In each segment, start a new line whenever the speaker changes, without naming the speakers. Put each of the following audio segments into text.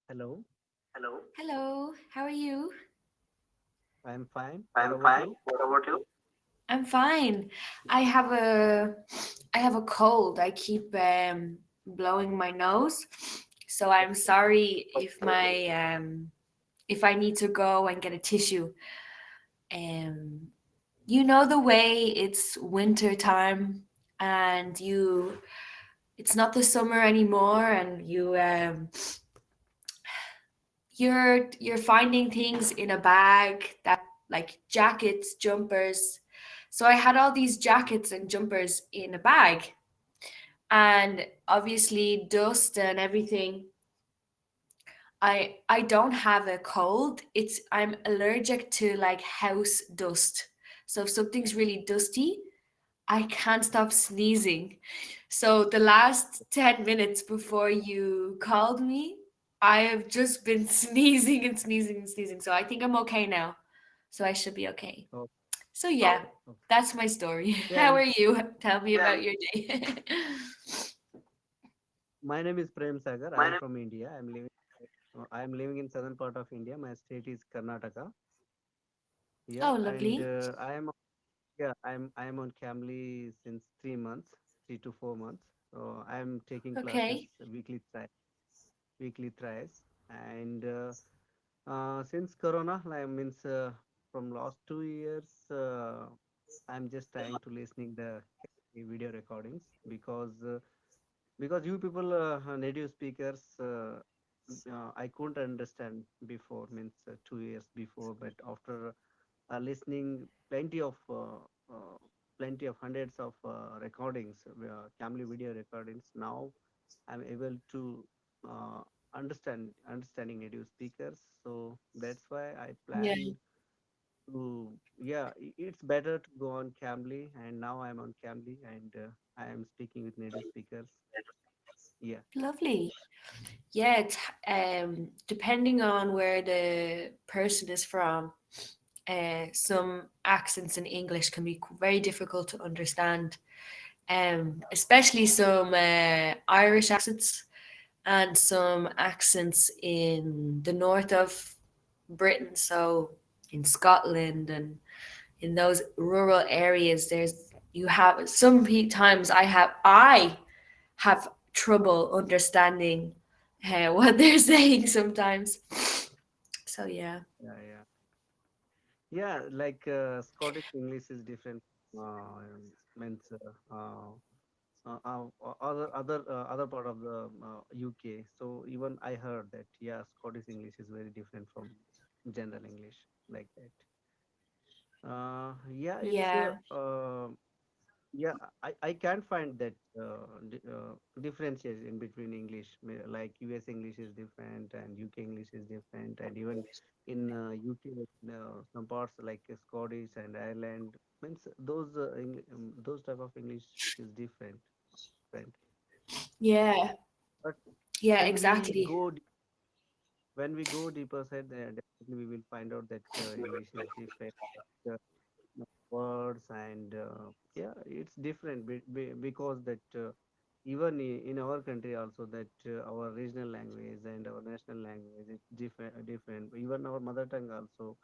Hello,
Hello, how are you?
I'm fine. What about you?
I'm fine. I have a I have a cold. I keep blowing my nose. So I'm sorry if I need to go and get a tissue. Um you know the way it's winter time and you it's not the summer anymore and you're finding things in a bag that like jackets, jumpers. So I had all these jackets and jumpers in a bag and obviously dust and everything. I don't have a cold. It's I'm allergic to like house dust. So if something's really dusty, I can't stop sneezing. So the last 10 minutes before you called me, I have just been sneezing and sneezing and sneezing. So I think I'm okay now. So I should be okay.
Oh,
So yeah,
okay.
that's my story.
Yeah,
How are you? Tell me about your day.
my name is Prem Sagar. I am from India. I am living in southern part of India. My state is Karnataka. Yeah,
Oh,
and
lovely.
I am on Camly since 3 months, 3 to 4 months. So I am taking classes
Okay.
weekly thrice, and since Corona, like means from last 2 years, I'm just trying to listening the video recordings because you people native speakers I couldn't understand before means 2 years before, but after listening plenty of hundreds of recordings, Camly video recordings, now I'm able to uh, understanding native speakers. So that's why I
Yeah.
planned to, yeah, it's better to go on Camly, and now I'm on Camly, and I am speaking with native speakers. Yeah.
Lovely. Yeah, it's depending on where the person is from, some accents in English can be very difficult to understand, especially some Irish accents and some accents in the north of Britain. So in Scotland and in those rural areas, you have times I have trouble understanding what they're saying sometimes. So yeah.
Yeah, yeah. Yeah, like Scottish English is different. Means other part of the UK. So even I heard that, yeah, Scottish English is very different from general English, like that. Yeah, it's
Yeah.
yeah, I can't find that differentiation in between English. Like US English is different and UK English is different, and even in UK, some parts like Scottish and Ireland means those type of English is different.
Yeah.
But
Yeah,
when we
exactly.
when we go deeper side, definitely we will find out that English is different. Uh, words and yeah, it's different because that even in our country also, that our regional language and our national language is different, even our mother tongue also.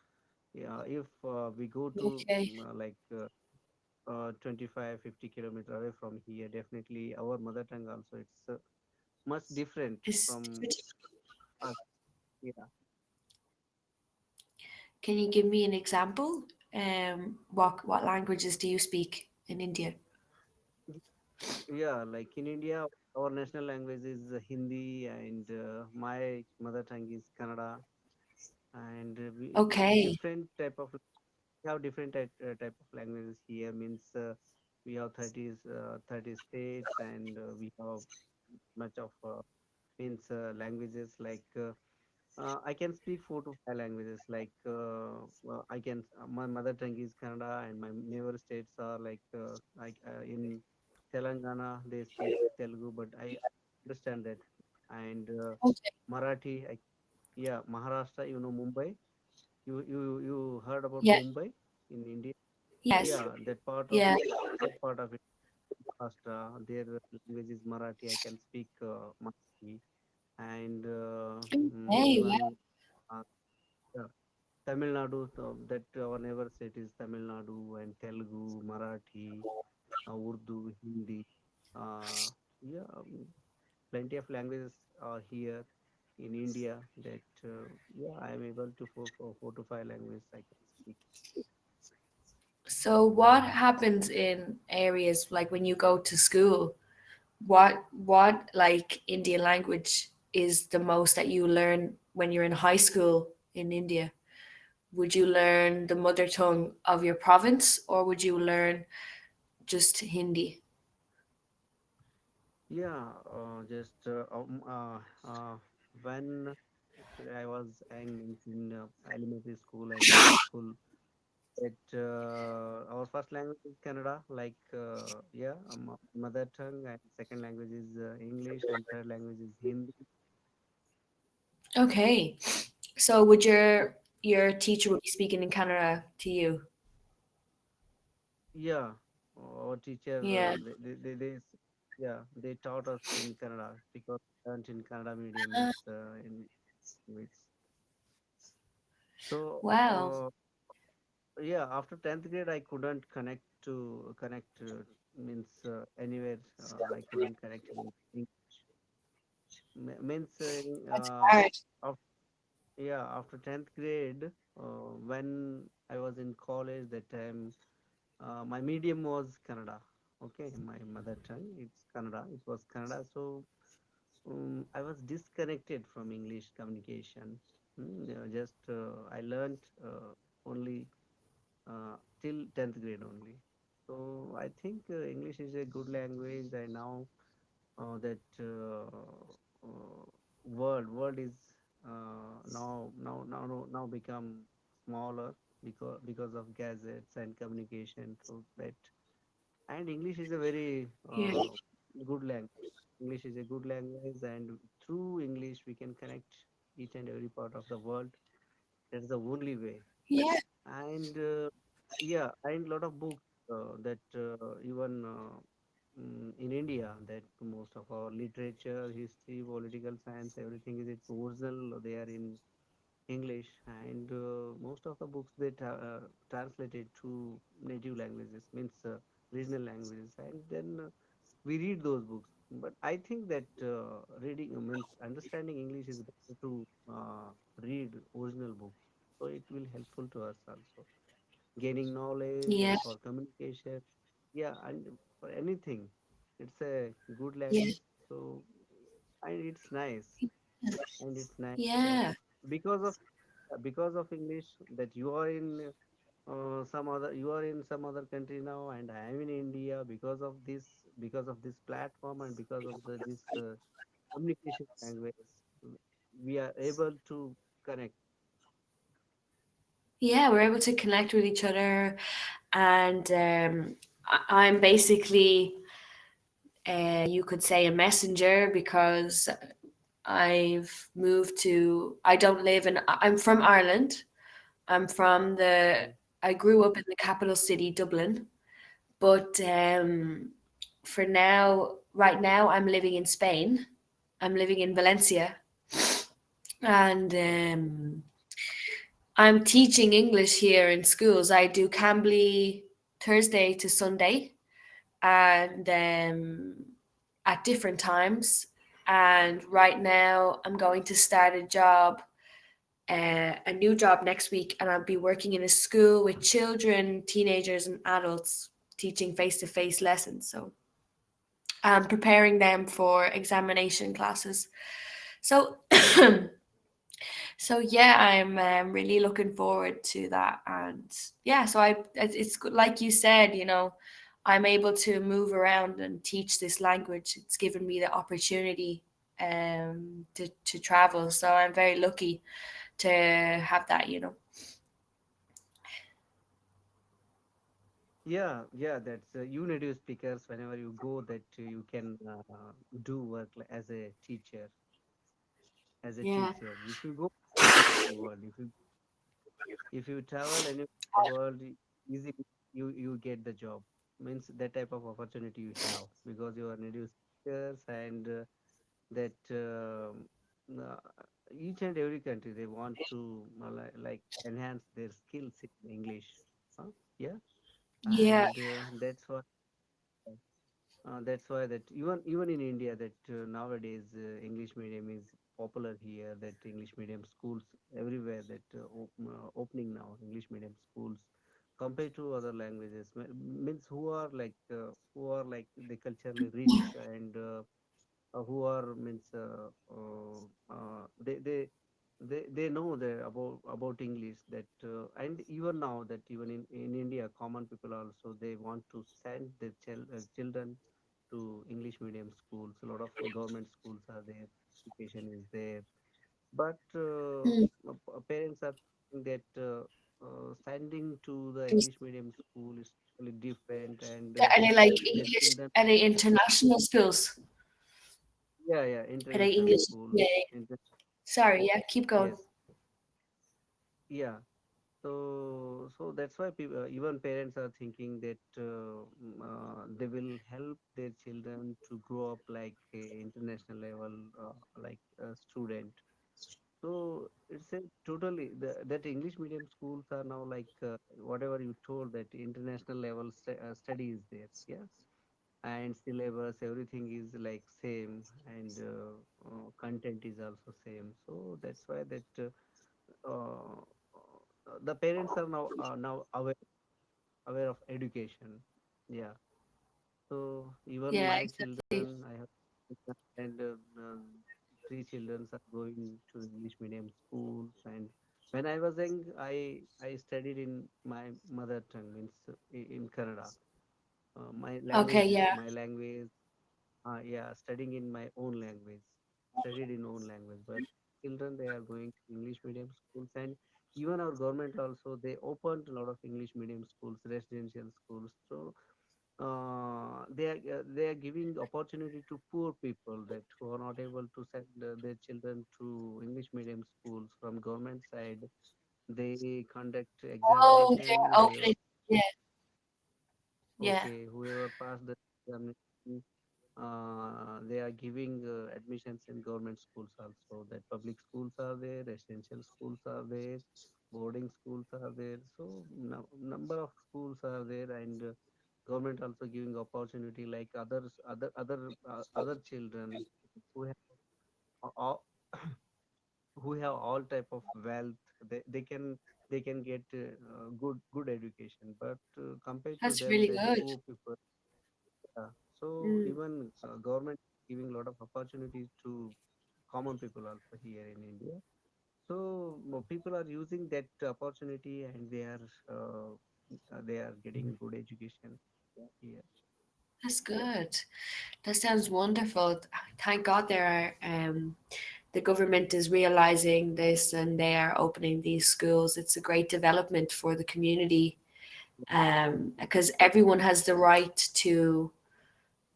Yeah, if we go to
Okay.
25-50 kilometers away from here, definitely our mother tongue also, it's much different from us. Yeah.
Can you give me an example? What languages do you speak in India?
Yeah, like in India, our national language is Hindi, and my mother tongue is Kannada, and
Okay.
different type of we have different type of languages here. Means we have 30 states, and we have much of means languages like. I can speak 4 to 5 languages. Like my mother tongue is Kannada, and my neighbor states are in Telangana they speak Telugu, but I understand that. And
Okay.
Marathi, yeah, Maharashtra. You know Mumbai. You heard about
Yeah.
Mumbai in India?
Yes.
Yeah,
Yeah.
that part of it, Maharashtra. Their language is Marathi. I can speak Marathi, and
Hey, wow.
even uh, yeah, Tamil Nadu, that our neighbor state is Tamil Nadu, and Telugu, Marathi, Urdu, Hindi. Uh, yeah, plenty of languages are here in India that yeah, I am able to four to five languages I can speak.
So what happens in areas like when you go to school? What like Indian language is the most that you learn when you're in high school in India? Would you learn the mother tongue of your province or would you learn just Hindi?
Yeah, just when actually I was in elementary school and middle school. It our first language is Kannada, like yeah, mother tongue, and second language is English, and third language is Hindi.
Okay. So would your teacher would be speaking in Kannada to you?
Yeah, our teacher,
Yeah.
yeah, they taught us in Kannada because we learned in Kannada medium
Uh,
means in language. So
wow.
yeah, after 10th grade, I couldn't connect means anywhere. I couldn't connect in English. Means
That's hard.
yeah, after 10th grade, when I was in college, that time my medium was Kannada. Okay, my mother tongue, it's Kannada. It was Kannada. So I was disconnected from English communication. Yeah, just I learned only till 10th grade only. So I think English is a good language. And now that world is now become smaller because of gadgets and communication, so that, and English is a very
Yeah.
good language. English is a good language, and through English we can connect each and every part of the world. That's the only way.
Yeah.
And yeah, and lot of books that even in India, that most of our literature, history, political science, everything is its original. They are in English, and most of the books they translated to native languages, means regional languages, and then we read those books. But I think that reading means understanding English is better to read original books, so it will helpful to us also, gaining knowledge
Yeah.
and for communication. Yeah, and for anything, it's a good
Yeah.
language. So, and it's nice, and it's nice
Yeah.
because of English, that you are in you are in some other country now, and I am in India. Because of this platform, and because of this communication language, we are able to connect.
Yeah, we're able to connect with each other and I'm basically you could say a messenger because I don't live in, I'm from Ireland. I'm from I grew up in the capital city, Dublin, but for now, right now, I'm living in Spain. I'm living in Valencia, and I'm teaching English here in schools. I do Cambly Thursday to Sunday, and at different times. And right now, I'm going to start a new job next week, and I'll be working in a school with children, teenagers, and adults, teaching face to face lessons. So I'm preparing them for examination classes. So, so yeah, I'm really looking forward to that. And yeah, so it's good, like you said, I'm able to move around and teach this language. It's given me the opportunity to travel. So I'm very lucky to have that.
Yeah, that's you native speakers. Whenever you go, that you can do work as a teacher. As a
Yeah.
teacher, if you go in the world, if you travel anywhere in the world, easily you get the job. Means that type of opportunity you have because you are native speakers, and that. uh, each and every country they want to like enhance their skills in English. Yeah,
Yeah.
and that's why that even in India that nowadays English medium is popular here. That English medium schools everywhere that opening now English medium schools compared to other languages means who are like the culturally rich and who are means they know about English that and even now that even in India common people also they want to send their children to English medium schools. A lot of government schools are there, education is there, but
Mm.
parents are thinking that sending to the
Is-
English medium school is totally different and
Are they like
their
English?
children.
Are they international schools?
Yeah,
Are they
international
English?
schools.
Yeah.
Inter-
Sorry. Yeah. Keep going.
yes, yeah. So that's why people, even parents are thinking that they will help their children to grow up like a international level, like a student. So it's a totally that English medium schools are now like whatever you told that international level study is there. Yeah, and syllabus everything is like same and content is also same. So that's why that. The parents are now aware of education. Yeah. So even
Yeah.
my
Exactly.
children, I have and three children are going to English medium schools. And when I was young, I studied in my mother tongue, means in Kannada. My
Okay.
language,
Yeah.
my language yeah, studying in my own language, studied in own language. But children, they are going to English medium schools, and even our government also they opened a lot of English medium schools, residential schools. So they are giving opportunity to poor people that who are not able to send their children to English medium schools from government side. They conduct
Oh,
examination.
they're
Whoever
opening. Yeah. Yeah.
okay, whoever passed the examination they are giving admissions in government schools also. That public schools are there, residential schools are there, boarding schools are there. So number of schools are there, and government also giving opportunity like other children who have all, who have all type of wealth. They can get good education, but compared to
That's
them,
really
that
good.
poor people. Yeah. So
Mm.
even government giving a lot of opportunities to common people also here in India. So people are using that opportunity and they are getting good education here.
That's good. That sounds wonderful. Thank God there are the government is realizing this and they are opening these schools. It's a great development for the community because everyone has the right to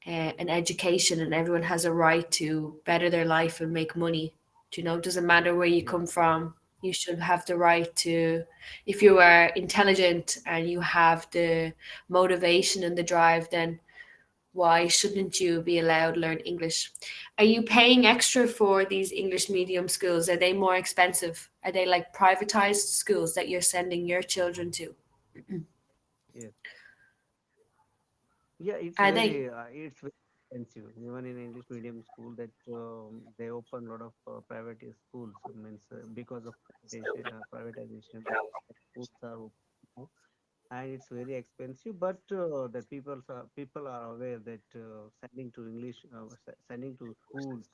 an education and everyone has a right to better their life and make money. Do you know, it doesn't matter where you
Yeah.
come from. You should have the right to, if you are intelligent and you have the motivation and the drive, then why shouldn't you be allowed to learn English? Are you paying extra for these English medium schools? Are they more expensive? Are they like privatized schools that you're sending your children to?
Yes. Yeah.
Are they?
It's very expensive. Even in English medium school, that they open a lot of private schools. Means because of privatization, schools are open now, and it's very expensive. But the people are aware that sending to schools.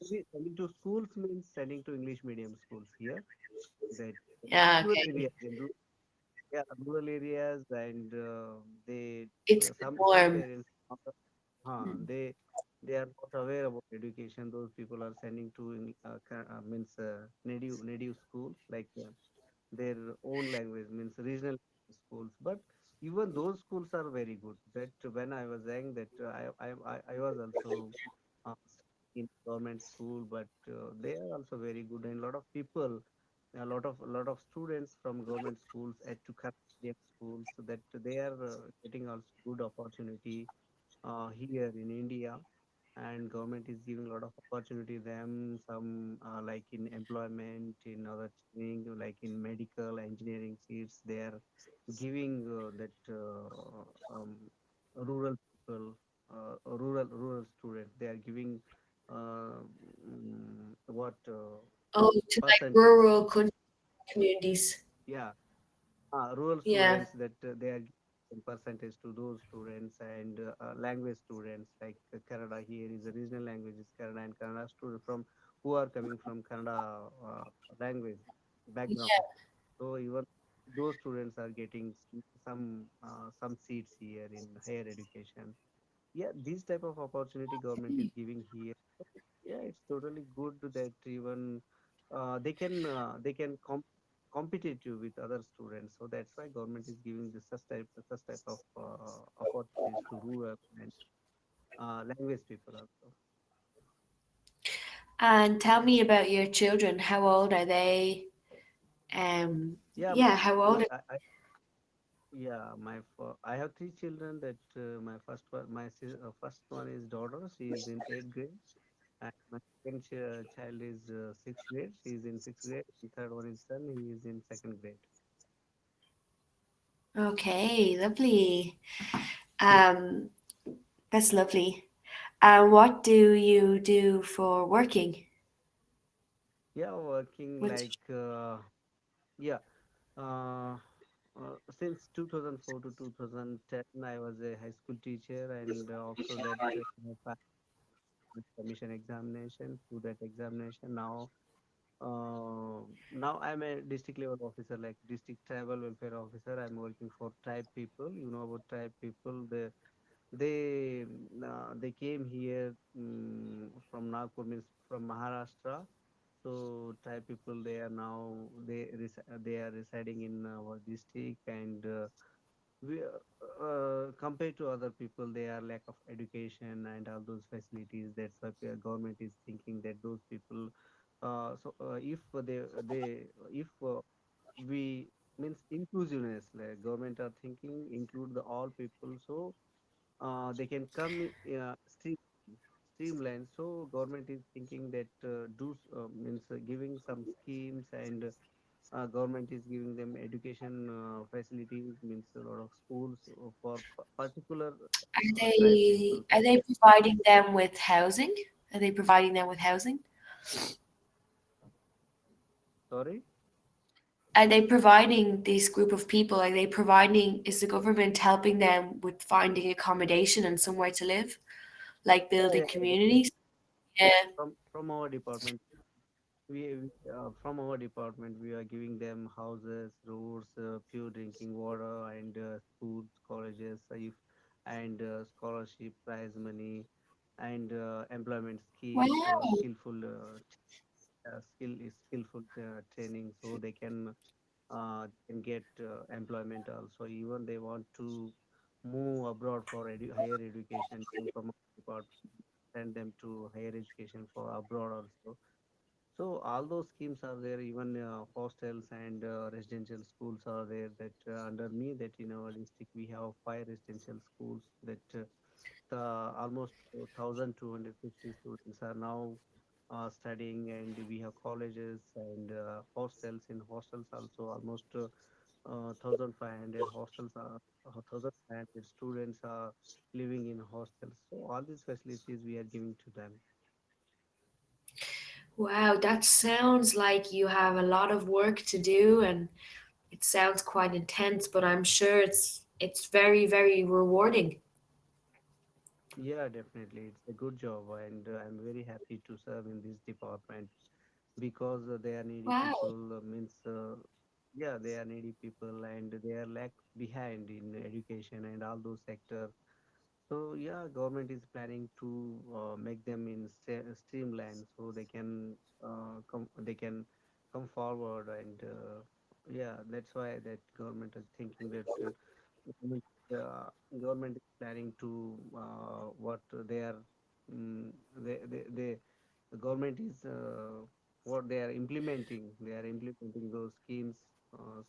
Maybe sending to schools means sending to English medium schools here. That
Yeah,
rural
okay.
areas, yeah, rural areas, and they
It's the
some
norm.
parents, they are not aware about education. Those people are sending to means native schools like their own language means regional schools. But even those schools are very good. That when I was saying that I was also uh, in government school, but they are also very good, and a lot of people, a lot of students from government schools at to their schools, so that they are getting also good opportunity here in India. and government is giving a lot of opportunity them, some like in employment, in other training, like in medical engineering seats, they are giving that rural people, rural students, they are giving what
Oh, to like
percentage.
rural communities.
Yeah, rural
Yeah.
students, that they are giving percentage to those students, and language students, like Kannada here is a regional language is Kannada, and Kannada students from who are coming from Kannada language background.
Yeah.
So even those students are getting some seats here in higher education. Yeah, this type of opportunity government is giving here. Yeah, it's totally good that even they can competitive with other students. So that's why government is giving this such type of opportunities to rural and language people also.
And tell me about your children. How old are they?
Yeah,
Yeah, how old
yeah, I have three children. That my first one is daughter. She is in eighth grade, and my second child is sixth grade. She is in sixth grade. And third one is son. He is in second grade.
Okay, lovely. Um, that's lovely. And what do you do for working?
Yeah, working
What's
like yeah. Uh, since 2004 to 2010, I was a high school teacher, and after that, I passed the commission examination. Through that examination, now I'm a district level officer, like district tribal welfare officer. I'm working for tribe people. You know about tribe people. They came here from Nagpur, means from Maharashtra. So Thai people, they are now they are residing in our district, and we compared to other people, they are lack of education and all those facilities. That's why government is thinking that those people. If if we means inclusiveness, like government are thinking include the all people, so they can come streamline. So government is thinking that means giving some schemes, and government is giving them education facilities, means a lot of schools for particular tribe people.
are they providing them with housing? Are they providing them with housing?
Sorry.
Are they providing this group of people? Are they providing? Is the government helping them with finding accommodation and somewhere to live, like
Yeah,
building
yeah, yeah, definitely.
communities? Yeah.
From our department, from our department, we are giving them houses, roads, pure drinking water, and schools, colleges, if and scholarship, prize money, and employment schemes,
Wow.
skillful training, so they can get employment also. Even they want to move abroad for higher education, even from our department, send them to higher education for abroad also. So all those schemes are there. Even hostels and residential schools are there. That under me, that in our district we have five residential schools. That almost 1,250 students are now studying, and we have colleges and hostels. In hostels also, almost 1,500 hostels are 1,500 students are living in hostels. So all these facilities we are giving to them.
Wow, that sounds like you have a lot of work to do and it sounds quite intense, but I'm sure it's very, very rewarding.
Yeah, definitely. It's a good job, and I'm very happy to serve in this department, because they are needy
Wow.
people. Yeah, they are needy people, and they are lag behind in education and all those sectors. So yeah, government is planning to make them in streamline, so they can come forward, and yeah, that's why that government is thinking that. Government, uh, government is planning to what they are the government is what they are implementing those schemes,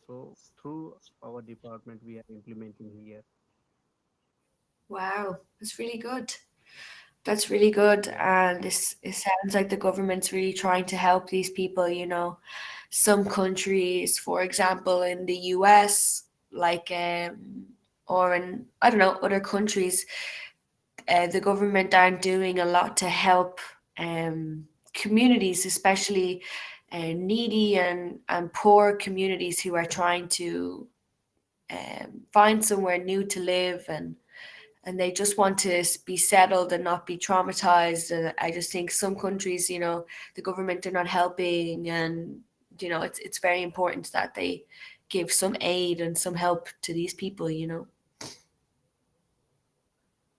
so through our department we are implementing here.
Wow. That's really good. That's really good, and it sounds like the government's really trying to help these people. Some countries, for example, in the US, like or in I don't know other countries, the government aren't doing a lot to help communities, especially needy and poor communities who are trying to find somewhere new to live and they just want to be settled and not be traumatized. And I just think some countries, the government are not helping, and it's very important that they give some aid and some help to these people.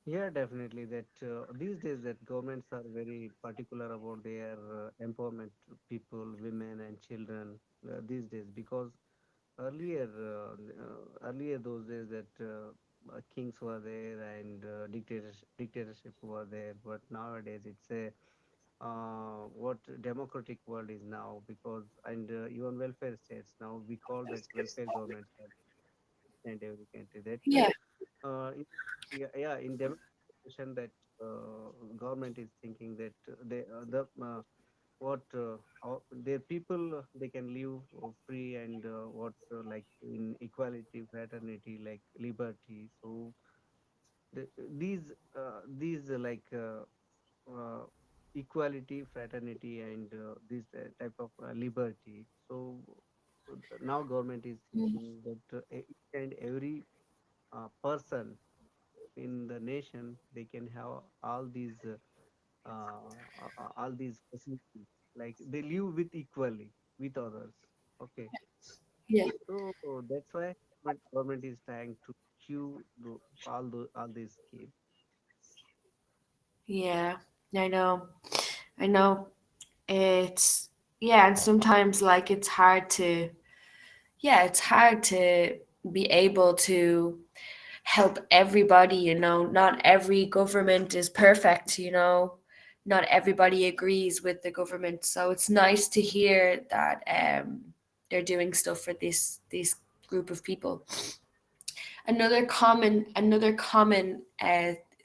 Yeah, definitely. That these days that governments are very particular about their empowerment to people, women, and children these days because earlier those days that kings were there and dictatorship were there, but nowadays it's a what democratic world is now because and even welfare states now we call that welfare government and every country that
Yeah,
in, yeah, in demonstration that government is thinking that what their people they can live free and what like in equality, fraternity, like liberty. So the, these uh, equality, fraternity, and this type of liberty. So now government is thinking that each and every person in the nation they can have all these facilities like they live with equally with others. Okay,
yeah,
so that's why government is trying to chew all these schemes.
yeah. I know, I know. It's yeah, and sometimes like it's hard to be able to help everybody. Not every government is perfect. Not everybody agrees with the government. So it's nice to hear that they're doing stuff for this group of people. Another common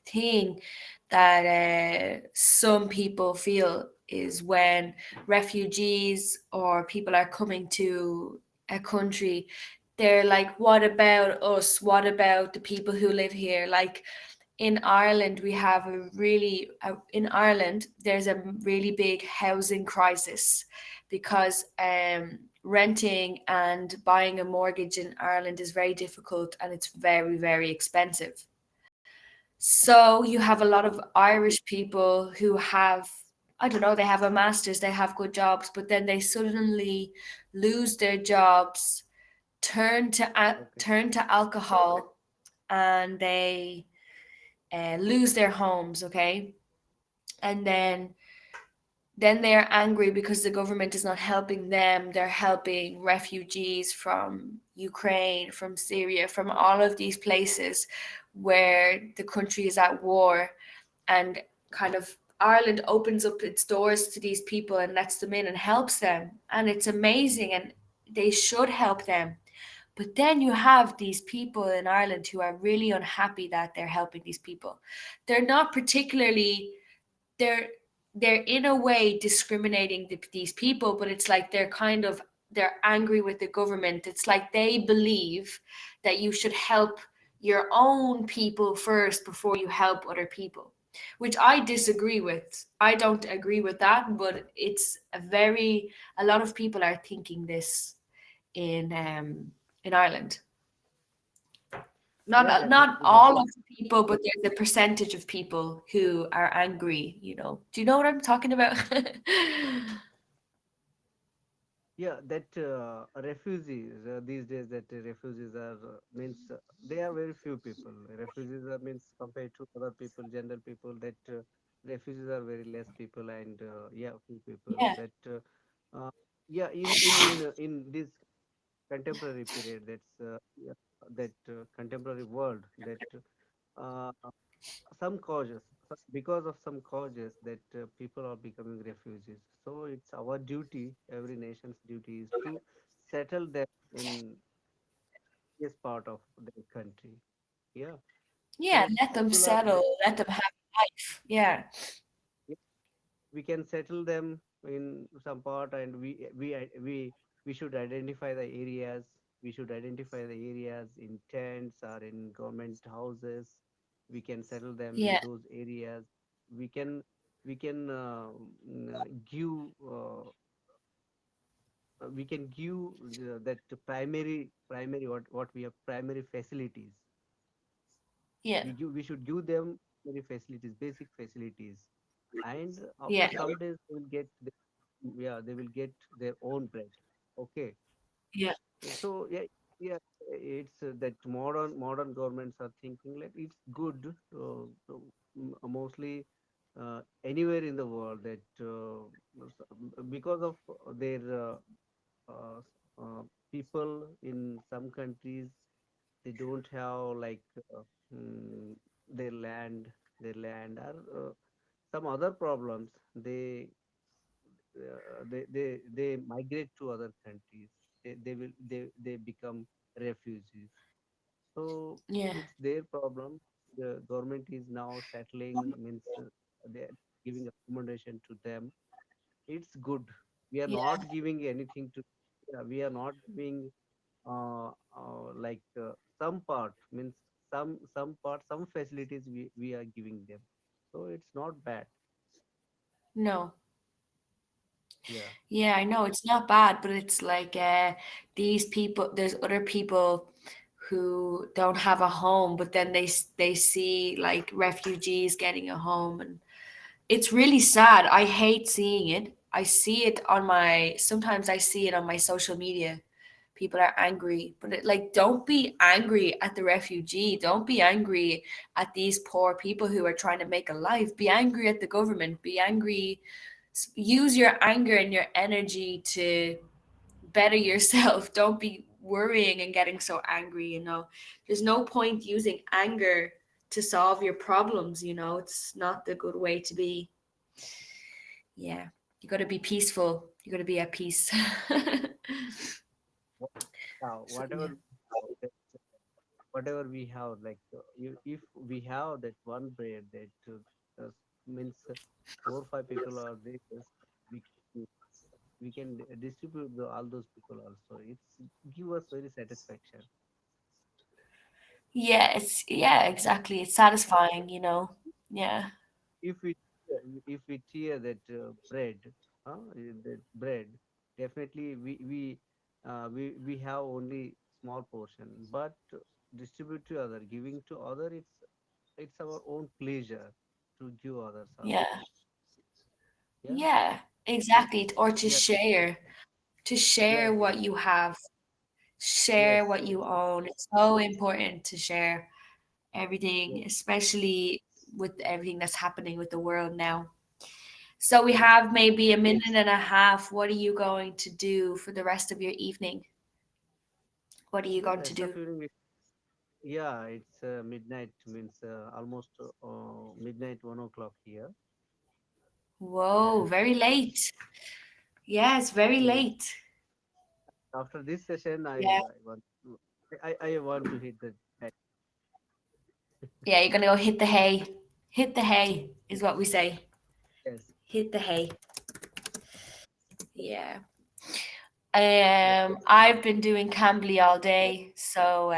thing that some people feel is when refugees or people are coming to a country, they're like, what about us? What about the people who live here? Like in Ireland, in Ireland, there's a really big housing crisis because renting and buying a mortgage in Ireland is very difficult and it's very, very expensive. So you have a lot of Irish people who have, I don't know, they have a master's, they have good jobs, but then they suddenly lose their jobs,
Okay.
turn to alcohol, and they lose their homes. Okay, and then they're angry because the government is not helping them. They're helping refugees from Ukraine, from Syria, from all of these places where the country is at war. And kind of Ireland opens up its doors to these people and lets them in and helps them. And it's amazing and they should help them. But then you have these people in Ireland who are really unhappy that they're helping these people. They're not particularly they're they're in a way discriminating these people, but it's like they're angry with the government. It's like they believe that you should help your own people first before you help other people, which I disagree with. I don't agree with that, but a lot of people are thinking this in Ireland.
Yeah,
Not
definitely that.
all of the people, but there's a percentage of people who are angry. Do you know what I'm talking about?
Yeah, that refugees these days that refugees are means they are very few people. Refugees are means compared to other people, general people that refugees are very less people and yeah, few people
Yeah.
that uh, yeah in this contemporary period that's yeah, that contemporary world that uh, some causes because of some causes that people are becoming refugees, so it's our duty, every nation's duty is to settle them in this part of their country. Yeah,
Yeah,
so
let them
people are
settle, let them have life. Yeah,
Yeah, we can settle them in some part, and we should identify the areas. We should identify the areas in tents or in government houses. We can settle them in
yeah,
those areas. We can give that primary what we have primary facilities.
yeah,
We should give them primary facilities, basic facilities, and after
yeah,
some days they will get yeah, they will get their own bread. Okay.
yeah,
So yeah, yeah, it's that modern governments are thinking like it's good, mostly anywhere in the world, that because of their uh, uh, people in some countries, they don't have like mm, their land or some other problems. They migrate to other countries. They become refugees. So
yeah,
it's their problem. The government is now settling, means they're giving accommodation to them. It's good. We are
yeah.
not giving anything to. We are not giving like some part, means some facilities we are giving them. So it's not bad.
No.
Yeah.
Yeah, I know it's not bad, but it's like these people. There's other people who don't have a home, but then they see like refugees getting a home, and it's really sad. I hate seeing it. I see it on my. Sometimes I see it on my social media. People are angry, but don't be angry at the refugee. Don't be angry at these poor people who are trying to make a life. Be angry at the government. Be angry. Use your anger and your energy to better yourself. Don't be worrying and getting so angry, There's no point using anger to solve your problems, It's not the good way to be. Yeah. You got to be peaceful. You got to be at peace.
Wha-
So, yeah.
whatever we have, like if we have that one bread that means 4 or 5 people are there, we can, we can distribute all those people also. It's give us very satisfaction.
Yeah, yeah, exactly. It's satisfying. Yeah.
If we tear that bread, that bread, definitely we have only small portion, but distribute to other, giving to other, it's our own pleasure to give others
Yeah.
also. Yeah.
Yeah,
And
exactly. Or to
yeah,
share, to share
yes,
what you have, share
yes,
what you own. It's so important to share
yes,
everything, especially with everything that's happening with the world now. So we
yes.
have maybe a minute and a half. What are you going to do for the rest of your evening? What are you
The
going to
rest of
do?
evening, yeah, it's midnight, means almost midnight, 1 o'clock here.
Whoa, very late. Yes, very
Yes.
late.
After this session,
Yeah.
I want to hit the deck.
Yeah, you're gonna go hit the hay. Hit the hay is what we say.
Yes.
Hit the hay. Yeah.
Yeah.
I've been doing Cambly all day, so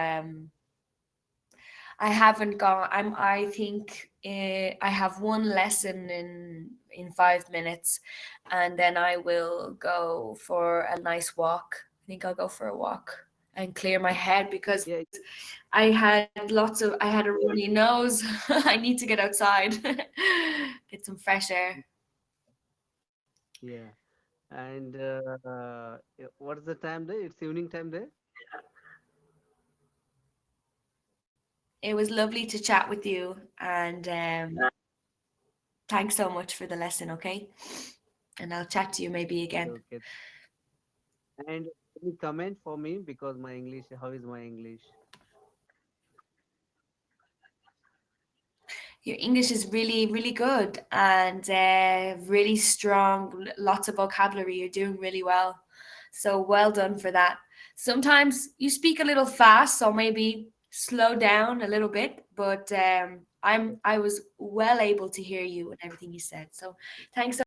I haven't gone. I think I have one lesson in 5 minutes, and then I will go for a nice walk. I think I'll go for a walk and clear my head because
Yeah.
I had a runny nose. I need to get outside, get some fresh air.
Yeah. And what's the time there? It's evening time there.
It was lovely to chat with you, and thanks so much for the lesson. Okay, and I'll chat to you maybe
Okay.
again.
Okay. And any comment for me, because my English? How is my English?
Your English is really, really good and really strong. Lots of vocabulary. You're doing really well. So well done for that. Sometimes you speak a little fast, so maybe slow down a little bit. But I was well able to hear you and everything you said. So thanks so